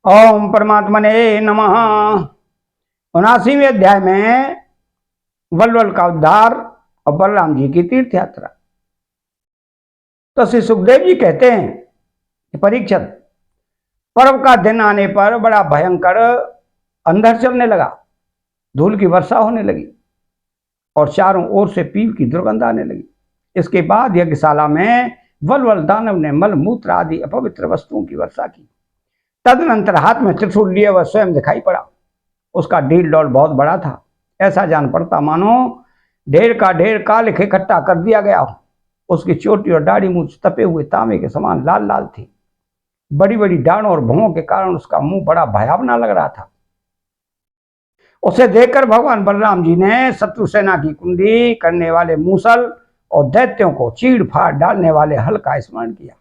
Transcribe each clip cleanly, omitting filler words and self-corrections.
ओम परमात्मने नमः। 79वें अध्याय में वल्वल का उद्धार और बलराम जी की तीर्थ यात्रा। तो श्री सुखदेव जी कहते हैं कि परीक्षित, पर्व का दिन आने पर बड़ा भयंकर अंधर चलने लगा, धूल की वर्षा होने लगी और चारों ओर से पीप की दुर्गंध आने लगी। इसके बाद यज्ञशाला में वल्वल दानव ने मल मूत्र आदि अपवित्र वस्तुओं की वर्षा की। तदनंतर हाथ में त्रिशूल लिए वह स्वयं दिखाई पड़ा। उसका ढील डोल बहुत बड़ा था, ऐसा जान पड़ता मानो ढेर का ढेर काल इकट्ठा कर दिया गया हो। उसकी चोटी और दाढ़ी मूछ तपे हुए तांबे के समान लाल लाल थी। बड़ी बड़ी डाढ़ों और भौं के कारण उसका मुंह बड़ा भयावना लग रहा था। उसे देखकर भगवान बलराम जी ने शत्रु सेना की कुंडी करने वाले मूसल और दैत्यों को चीड़ फाड़ डालने वाले हल का स्मरण किया।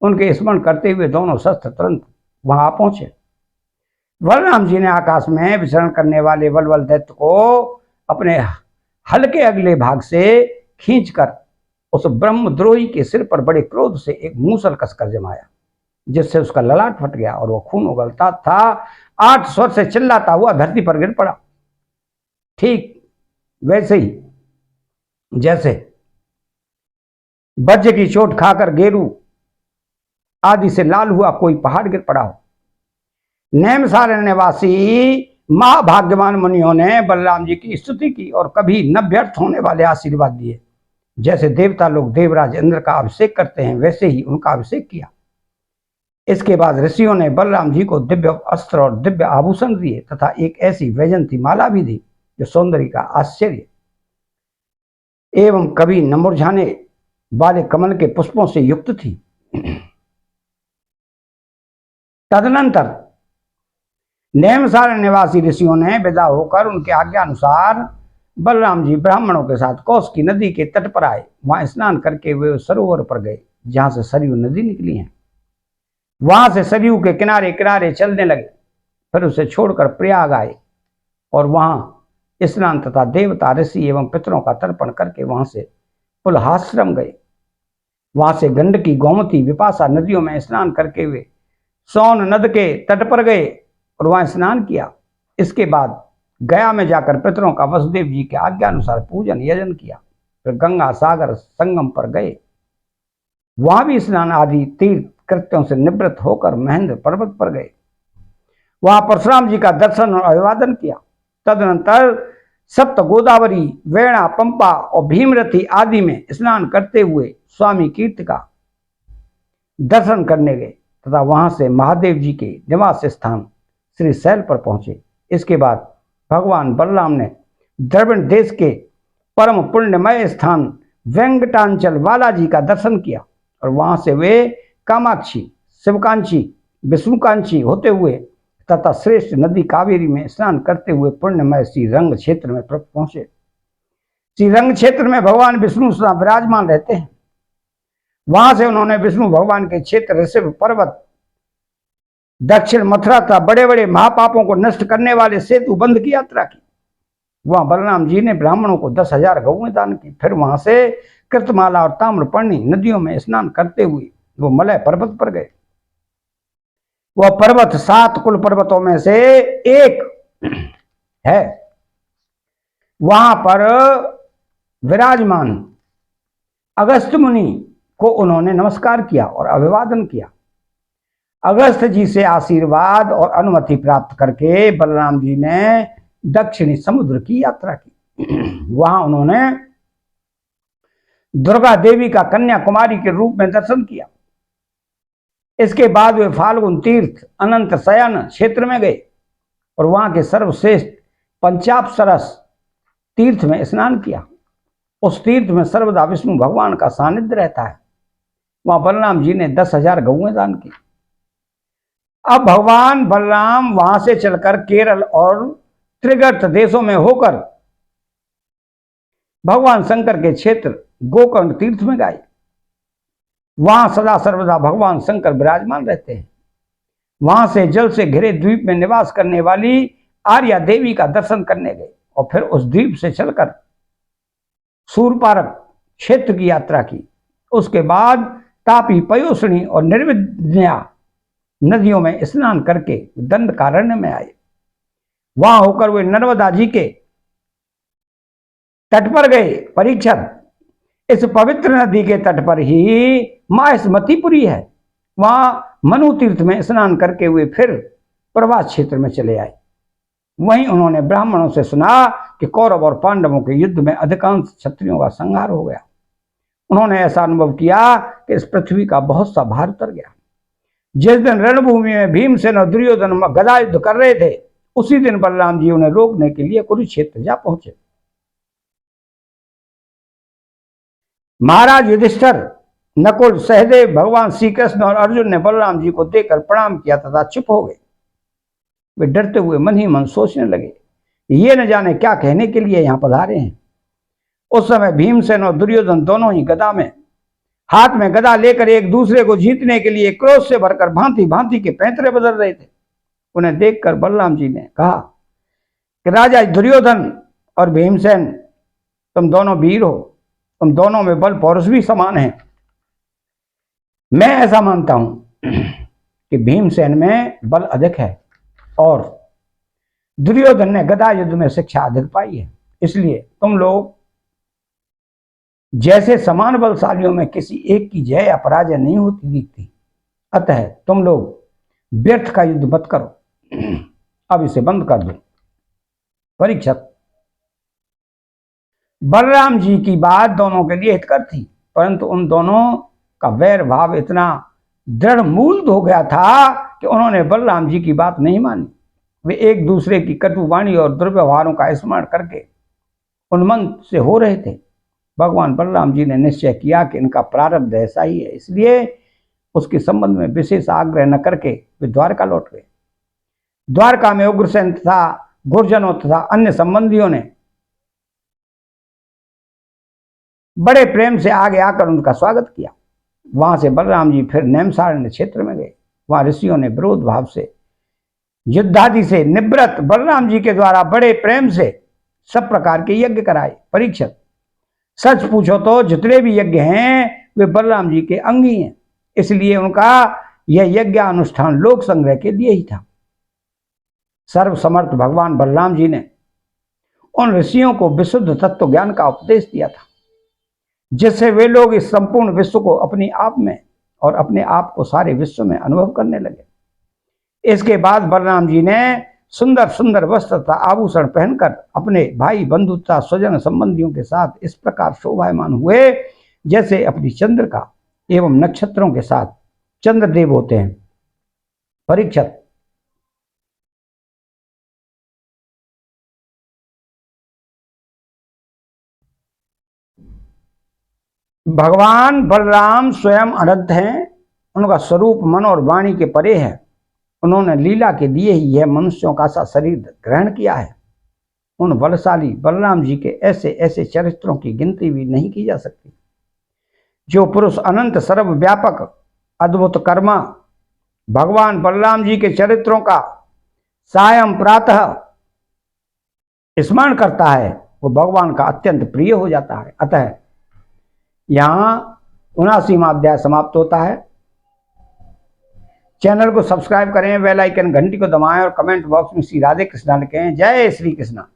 उनके स्मरण करते हुए दोनों शस्त्र तुरंत वहां पहुंचे। बलराम जी ने आकाश में विचरण करने वाले वल्वल दैत्य को अपने हल के अगले भाग से खींचकर उस ब्रह्मद्रोही के सिर पर बड़े क्रोध से एक मूसल कसकर जमाया, जिससे उसका ललाट फट गया और वह खून उगलता था 8 स्वर से चिल्लाता हुआ धरती पर गिर पड़ा। ठीक वैसे ही जैसे वज्र की चोट खाकर गेरू आदि से लाल हुआ कोई पहाड़ गिर पड़ा हो। नैमिषारण्य निवासी महाभाग्यवान मुनियों ने बलराम जी की स्तुति की और कभी न व्यर्थ होने वाले आशीर्वाद दिए। जैसे देवता लोग देवराज इंद्र का अभिषेक करते हैं, वैसे ही उनका अभिषेक किया। इसके बाद ऋषियों ने बलराम जी को दिव्य अस्त्र और दिव्य आभूषण दिए तथा एक ऐसी वैजंती माला भी दी जो सौंदर्य का आश्चर्य एवं कभी न मुरझाने वाले कमल के पुष्पों से युक्त थी। तदनंतर नैमिषारण्य निवासी ऋषियों ने विदा होकर उनके आज्ञा अनुसार बलराम जी ब्राह्मणों के साथ कौश की नदी के तट पर आए। वहां स्नान करके वे सरोवर पर गए जहां से सरयू नदी निकली है। वहां से सरयू के किनारे किनारे चलने लगे, फिर उसे छोड़कर प्रयाग आए और वहां स्नान तथा देवता ऋषि एवं पितरों का तर्पण करके वहां से पुलहाश्रम गए। वहां से गंडकी गोमती विपाशा नदियों में स्नान करके वे सोन नद के तट पर गए और वहां स्नान किया। इसके बाद गया में जाकर पितरों का वसुदेव जी के आज्ञा अनुसार पूजन यजन किया। फिर गंगा सागर संगम पर गए, वहां भी स्नान आदि तीर्थ कृत्यों से निवृत्त होकर महेंद्र पर्वत पर गए। वहां परशुराम जी का दर्शन और अभिवादन किया। तदनंतर सप्त गोदावरी, वेणा, पंपा और भीमरथी आदि में स्नान करते हुए स्वामी कीर्त का दर्शन करने गए तथा वहां से महादेव जी के निवास स्थान श्री शैल पर पहुंचे। इसके बाद भगवान बलराम ने द्रविड़ देश के परम पुण्यमय स्थान वेंकटांचल बालाजी का दर्शन किया और वहां से वे कामाक्षी, शिवकांची, विष्णुकांची होते हुए तथा श्रेष्ठ नदी कावेरी में स्नान करते हुए पुण्यमय श्री रंग क्षेत्र में पहुंचे। श्री रंग क्षेत्र में भगवान विष्णु सदा विराजमान रहते हैं। वहां से उन्होंने विष्णु भगवान के क्षेत्र ऋषभ पर्वत, दक्षिण मथुरा तथा बड़े बड़े महापापों को नष्ट करने वाले सेतु बंध की यात्रा की। वहां बलराम जी ने ब्राह्मणों को 10,000 गौएं दान की। फिर वहां से कृतमाला और ताम्रपर्णी नदियों में स्नान करते हुए वो मलय पर्वत पर गए। वह पर्वत 7 कुल पर्वतों में से एक है। वहां पर विराजमान अगस्त्य मुनि को उन्होंने नमस्कार किया और अभिवादन किया। अगस्त्य जी से आशीर्वाद और अनुमति प्राप्त करके बलराम जी ने दक्षिणी समुद्र की यात्रा की। वहां उन्होंने दुर्गा देवी का कन्याकुमारी के रूप में दर्शन किया। इसके बाद वे फाल्गुन तीर्थ अनंत शयन क्षेत्र में गए और वहां के सर्वश्रेष्ठ पंचापसरस तीर्थ में स्नान किया। उस तीर्थ में सर्वदा विष्णु भगवान का सानिध्य रहता है। वहां बलराम जी ने 10,000 गौएं दान की। अब भगवान बलराम वहां से चलकर केरल और त्रिगर्त देशों में होकर भगवान शंकर के क्षेत्र गोकर्ण तीर्थ में गए। वहां सदा सर्वदा भगवान शंकर विराजमान रहते हैं। वहां से जल से घिरे द्वीप में निवास करने वाली आर्या देवी का दर्शन करने गए और फिर उस द्वीप से चलकर सूरपारक क्षेत्र की यात्रा की। उसके बाद तापी, पयोसनी और निर्विद्या नदियों में स्नान करके दंडकारण्य में आए। वहां होकर वे नर्मदा जी के तट पर गए। परीक्षित, इस पवित्र नदी के तट पर ही माहिष्मतिपुरी है। वहां मनु तीर्थ में स्नान करके वे फिर प्रवास क्षेत्र में चले आए। वहीं उन्होंने ब्राह्मणों से सुना कि कौरव और पांडवों के युद्ध में अधिकांश क्षत्रियों का संहार हो गया। उन्होंने ऐसा अनुभव किया कि इस पृथ्वी का बहुत सा भार उतर गया। जिस दिन रणभूमि में भीमसेन और दुर्योधन गदा युद्ध कर रहे थे, उसी दिन बलराम जी उन्हें रोकने के लिए कुरुक्षेत्र जा पहुंचे। महाराज युधिष्ठिर, नकुल, सहदेव, भगवान श्री कृष्ण और अर्जुन ने बलराम जी को देखकर प्रणाम किया तथा चुप हो गए। वे डरते हुए मन ही मन सोचने लगे, ये न जाने क्या कहने के लिए यहां पधारे हैं। उस समय भीमसेन और दुर्योधन दोनों ही गदा में हाथ में गदा लेकर एक दूसरे को जीतने के लिए क्रोध से भरकर भांति भांति के पैंतरे बदल रहे थे। उन्हें देखकर बलराम जी ने कहा कि राजा दुर्योधन और भीमसेन, तुम दोनों वीर हो, तुम दोनों में बल पौरुष भी समान है। मैं ऐसा मानता हूं कि भीमसेन में बल अधिक है और दुर्योधन ने गदा युद्ध में शिक्षा अधिक पाई है। इसलिए तुम लोग जैसे समान बलशालियों में किसी एक की जय या पराजय नहीं होती दिखती। अतः तुम लोग व्यर्थ का युद्ध मत करो, अब इसे बंद कर दो। परीक्षित, बलराम जी की बात दोनों के लिए हितकर थी, परंतु उन दोनों का वैर भाव इतना दृढ़ मूल हो गया था कि उन्होंने बलराम जी की बात नहीं मानी। वे एक दूसरे की कटु वाणी और दुर्व्यवहारों का स्मरण करके उन्मत्त से हो रहे थे। भगवान बलराम जी ने निश्चय किया कि इनका प्रारब्ध ऐसा ही है, इसलिए उसके संबंध में विशेष आग्रह न करके वे द्वारका लौट गए। द्वारका में उग्रसेन तथा गुर्जनों तथा अन्य संबंधियों ने बड़े प्रेम से आगे आकर उनका स्वागत किया। वहां से बलराम जी फिर नैमिषारण्य क्षेत्र में गए। वहां ऋषियों ने विरोध भाव से युद्धादि से निवृत्त बलराम जी के द्वारा बड़े प्रेम से सब प्रकार के यज्ञ कराए। परीक्षित, सच पूछो तो जितने भी यज्ञ हैं वे बलराम जी के अंगी हैं, इसलिए उनका यह यज्ञ अनुष्ठान लोक संग्रह के लिए ही था। सर्वसमर्थ भगवान बलराम जी ने उन ऋषियों को विशुद्ध तत्व ज्ञान का उपदेश दिया था, जिससे वे लोग इस संपूर्ण विश्व को अपने आप में और अपने आप को सारे विश्व में अनुभव करने लगे। इसके बाद बलराम जी ने सुंदर सुंदर वस्त्र तथा आभूषण पहनकर अपने भाई बंधु तथा स्वजन संबंधियों के साथ इस प्रकार शोभायमान हुए जैसे अपनी चंद्रिका एवं नक्षत्रों के साथ चंद्रदेव होते हैं। परीक्षित, भगवान बलराम स्वयं अनंत हैं, उनका स्वरूप मन और वाणी के परे है। उन्होंने लीला के लिए ही यह मनुष्यों का सा शरीर ग्रहण किया है। उन बलशाली बलराम जी के ऐसे ऐसे चरित्रों की गिनती भी नहीं की जा सकती। जो पुरुष अनंत सर्वव्यापक अद्भुत कर्मा भगवान बलराम जी के चरित्रों का सायं प्रातः स्मरण करता है, वो भगवान का अत्यंत प्रिय हो जाता है। अतः यहाँ 79वां अध्याय समाप्त होता है। चैनल को सब्सक्राइब करें, बेल आइकन घंटी को दबाएं और कमेंट बॉक्स में श्री राधे कृष्णा लिखें। जय श्री कृष्णा।